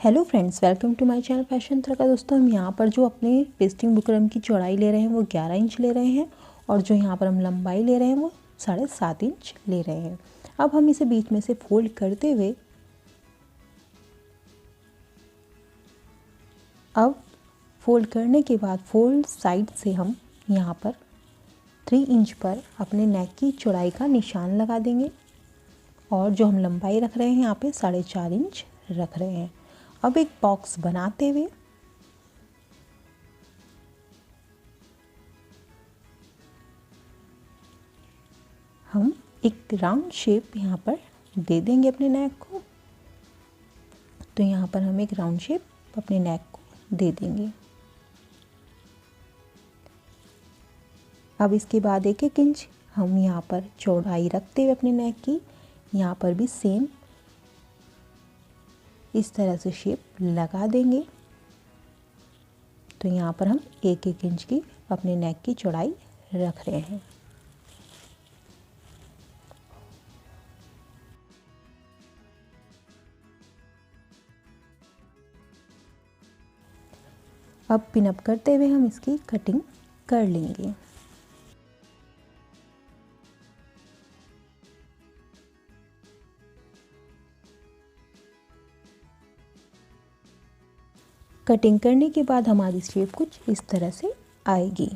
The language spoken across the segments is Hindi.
Hello friends, welcome to my channel fashion Tadka. दोस्तों, हम यहाँ पर जो अपने पेस्टिंग बुकरम की चौड़ाई ले रहे हैं वो 11 इंच ले रहे हैं और जो यहाँ पर हम लंबाई ले रहे हैं वो 7.5 इंच ले रहे हैं। अब हम इसे बीच में से फोल्ड करते हुए फोल्ड करने के बाद फोल्ड साइड से हम यहाँ पर 3 इंच पर अपने नेक की चौड़ाई का निशान लगा देंगे और जो हम लंबाई रख रहे हैं यहाँ पे 4.5 इंच रख रहे हैं। अब एक बॉक्स बनाते हुए हम एक राउंड शेप यहाँ पर दे देंगे अपने नेक को। तो यहाँ पर हम एक राउंड शेप अपने नेक को दे देंगे। अब इसके बाद 1-1 इंच हम यहाँ पर चौड़ाई रखते हुए अपने नेक की यहाँ पर भी सेम इस तरह से शेप लगा देंगे। तो यहाँ पर हम 1-1 इंच की अपने नेक की चौड़ाई रख रहे हैं। अब पिन अप करते हुए हम इसकी कटिंग कर लेंगे। कटिंग करने के बाद हमारी शेप कुछ इस तरह से आएगी।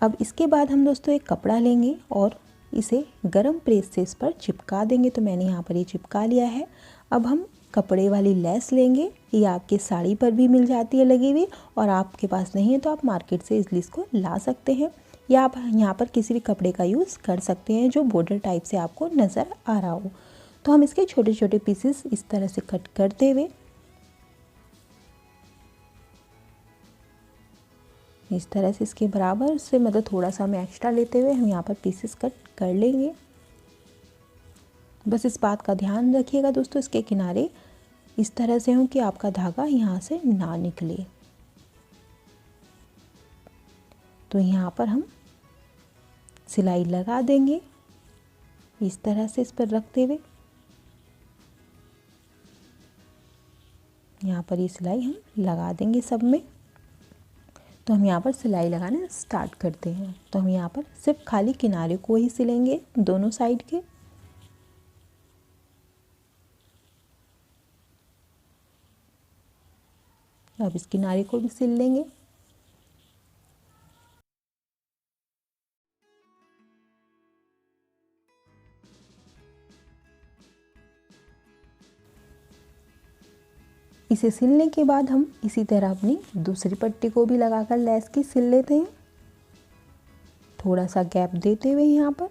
अब इसके बाद हम दोस्तों एक कपड़ा लेंगे और इसे गरम प्रेस से इस पर चिपका देंगे। तो मैंने यहाँ पर ये चिपका लिया है। अब हम कपड़े वाली लेस लेंगे। ये आपके साड़ी पर भी मिल जाती है लगी हुई, और आपके पास नहीं है तो आप मार्केट से इस इसको ला सकते हैं, या आप यहाँ पर किसी भी कपड़े का यूज़ कर सकते हैं जो बॉर्डर टाइप से आपको नज़र आ रहा हो। तो हम इसके छोटे छोटे पीसेस इस तरह से कट करते हुए इस तरह से इसके बराबर से मतलब थोड़ा सा हमें एक्स्ट्रा लेते हुए हम यहाँ पर पीसेस कट कर लेंगे। बस इस बात का ध्यान रखिएगा दोस्तों, इसके किनारे इस तरह से हो कि आपका धागा यहाँ से ना निकले। तो यहाँ पर हम सिलाई लगा देंगे इस तरह से इस पर रखते हुए। यहाँ पर ये सिलाई हम लगा देंगे सब में। तो हम यहाँ पर सिलाई लगाना स्टार्ट करते हैं। तो हम यहाँ पर सिर्फ खाली किनारे को ही सिलेंगे दोनों साइड के। अब इस किनारे को भी सिल लेंगे। इसे सिलने के बाद हम इसी तरह अपनी दूसरी पट्टी को भी लगाकर लेस की सिल लेते हैं, थोड़ा सा गैप देते हुए। यहाँ पर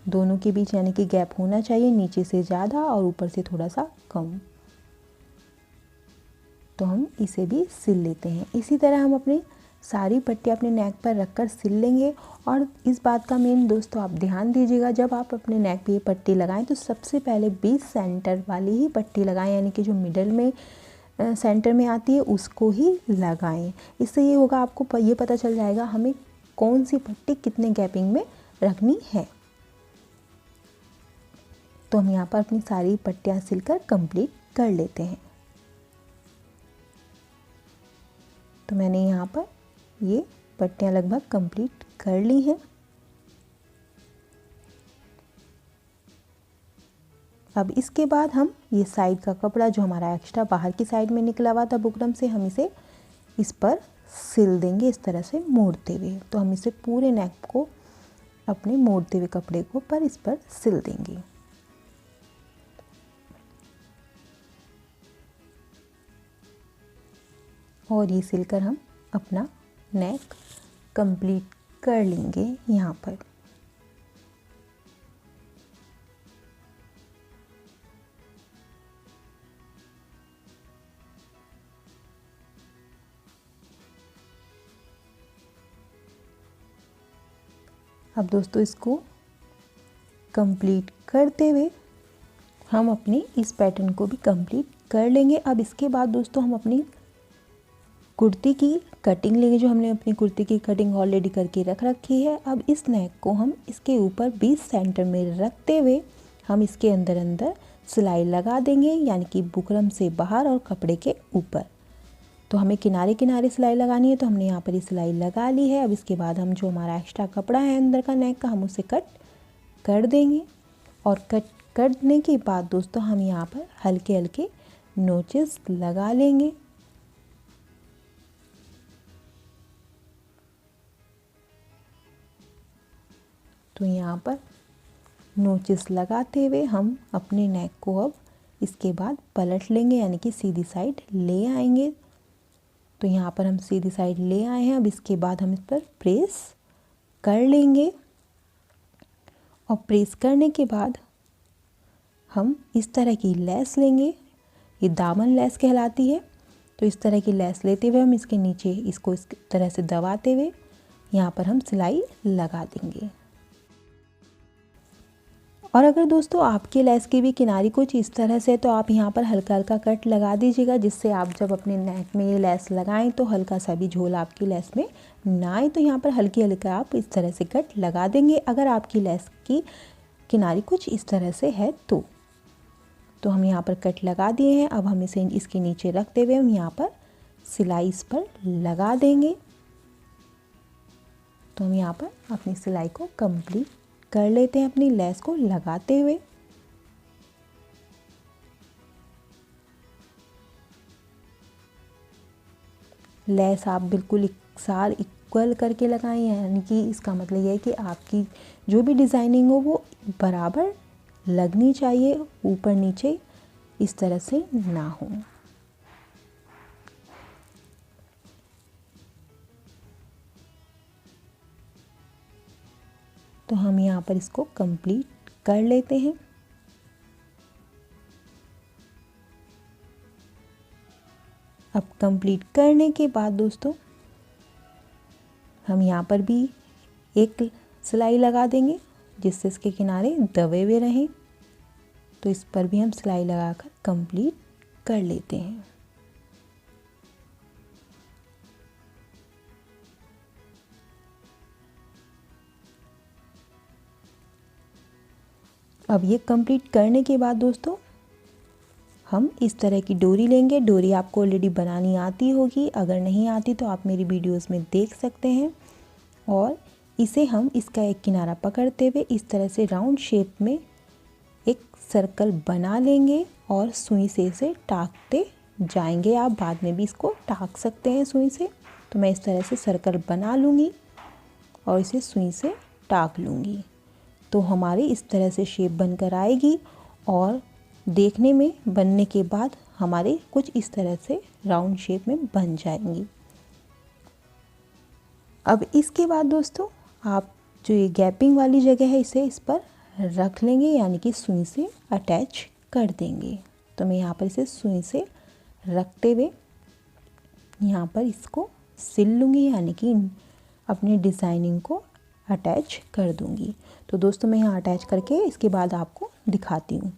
दोनों के बीच यानी कि गैप होना चाहिए, नीचे से ज़्यादा और ऊपर से थोड़ा सा कम। तो हम इसे भी सिल लेते हैं। इसी तरह हम अपनी सारी पट्टी अपने नेक पर रखकर सिल लेंगे। और इस बात का मेन दोस्तों आप ध्यान दीजिएगा, जब आप अपने नेक पे ये पट्टी लगाएं तो सबसे पहले 20 सेंटर वाली ही पट्टी लगाएं, यानी कि जो मिडल में सेंटर में आती है उसको ही लगाएं। इससे ये होगा आपको ये पता चल जाएगा हमें कौन सी पट्टी कितने गैपिंग में रखनी है। तो हम यहाँ पर अपनी सारी पट्टियाँ सिलकर कंप्लीट कर लेते हैं। तो मैंने यहाँ पर ये पट्टियाँ लगभग कंप्लीट कर ली हैं। अब इसके बाद हम ये साइड का कपड़ा जो हमारा एक्स्ट्रा बाहर की साइड में निकला हुआ था बुकरम से, हम इसे इस पर सिल देंगे इस तरह से मोड़ते हुए। तो हम इसे पूरे नेक को अपने मोड़ते हुए कपड़े को पर इस पर सिल देंगे। और ये सिलकर हम अपना नेक कंप्लीट कर लेंगे यहाँ पर। अब दोस्तों इसको कंप्लीट करते हुए हम अपनी इस पैटर्न को भी कंप्लीट कर लेंगे। अब इसके बाद दोस्तों हम अपनी कुर्ती की कटिंग लेंगे, जो हमने अपनी कुर्ती की कटिंग ऑलरेडी करके रख रखी है। अब इस नेक को हम इसके ऊपर 20 सेंटर में रखते हुए हम इसके अंदर अंदर सिलाई लगा देंगे, यानी कि बुकरम से बाहर और कपड़े के ऊपर। तो हमें किनारे किनारे सिलाई लगानी है, तो हमने यहाँ पर ये सिलाई लगा ली है। अब इसके बाद हम जो हमारा एक्स्ट्रा कपड़ा है अंदर का नेक का, हम उसे कट कर देंगे। और कट करने के बाद दोस्तों हम यहाँ पर हल्के हल्के नोचेस लगा लेंगे। तो यहाँ पर नोचेस लगाते हुए हम अपने नेक को अब इसके बाद पलट लेंगे, यानी कि सीधी साइड ले आएंगे। तो यहाँ पर हम सीधी साइड ले आए हैं। अब इसके बाद हम इस पर प्रेस कर लेंगे और प्रेस करने के बाद हम इस तरह की लेस लेंगे, ये दामन लेस कहलाती है। तो इस तरह की लेस लेते हुए हम इसके नीचे इसको इस तरह से दबाते हुए यहाँ पर हम सिलाई लगा देंगे। और अगर दोस्तों आपके लेस की भी किनारी कुछ इस तरह से, तो आप यहाँ पर हल्का हल्का कट लगा दीजिएगा, जिससे आप जब अपने नेक में ये लेस लगाएं तो हल्का सा भी झोल आपकी लेस में ना आए। तो यहाँ पर हल्की हल्का आप इस तरह से कट लगा देंगे, अगर आपकी लेस की किनारी कुछ इस तरह से है तो हम यहाँ पर कट लगा दिए हैं। अब हम इसे इसके नीचे रखते हुए हम यहाँ पर सिलाई इस पर लगा देंगे। तो हम यहाँ पर अपनी सिलाई को कंप्लीट कर लेते हैं, अपनी लेस को लगाते हुए। लेस आप बिल्कुल इक्वल करके लगाएं, यानी कि इसका मतलब यह है कि आपकी जो भी डिज़ाइनिंग हो वो बराबर लगनी चाहिए, ऊपर नीचे इस तरह से ना हो। तो हम यहाँ पर इसको कंप्लीट कर लेते हैं। अब कंप्लीट करने के बाद दोस्तों हम यहाँ पर भी एक सिलाई लगा देंगे, जिससे इसके किनारे दबे हुए रहें। तो इस पर भी हम सिलाई लगाकर कंप्लीट कर लेते हैं। अब ये कंप्लीट करने के बाद दोस्तों हम इस तरह की डोरी लेंगे। डोरी आपको ऑलरेडी बनानी आती होगी, अगर नहीं आती तो आप मेरी वीडियोस में देख सकते हैं। और इसे हम इसका एक किनारा पकड़ते हुए इस तरह से राउंड शेप में एक सर्कल बना लेंगे और सुई से इसे टाँकते जाएंगे। आप बाद में भी इसको टाँक सकते हैं सुई से। तो मैं इस तरह से सर्कल बना लूँगी और इसे सुई से टाँक लूँगी। तो हमारी इस तरह से शेप बनकर आएगी और देखने में बनने के बाद हमारे कुछ इस तरह से राउंड शेप में बन जाएंगी। अब इसके बाद दोस्तों आप जो ये गैपिंग वाली जगह है इसे इस पर रख लेंगे, यानी कि सुई से अटैच कर देंगे। तो मैं यहाँ पर इसे सुई से रखते हुए यहाँ पर इसको सिल लूँगी, यानी कि अपनी डिज़ाइनिंग को अटैच कर दूँगी। तो दोस्तों मैं यहाँ अटैच करके इसके बाद आपको दिखाती हूँ।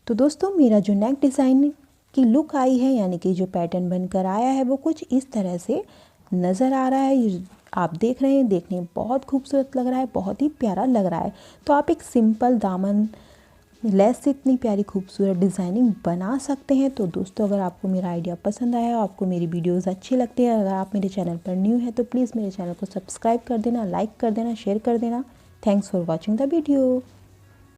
तो दोस्तों मेरा जो नेक डिज़ाइन की लुक आई है, यानी कि जो पैटर्न बनकर आया है वो कुछ इस तरह से नज़र आ रहा है। आप देख रहे हैं, देखने में बहुत खूबसूरत लग रहा है, बहुत ही प्यारा लग रहा है। तो आप एक सिंपल दामन लेस से इतनी प्यारी खूबसूरत डिज़ाइनिंग बना सकते हैं। तो दोस्तों अगर आपको मेरा आइडिया पसंद आया, आपको मेरी वीडियोस अच्छी लगती है, अगर आप मेरे चैनल पर न्यू है तो प्लीज़ मेरे चैनल को सब्सक्राइब कर देना, लाइक कर देना, शेयर कर देना। Thanks for watching the video.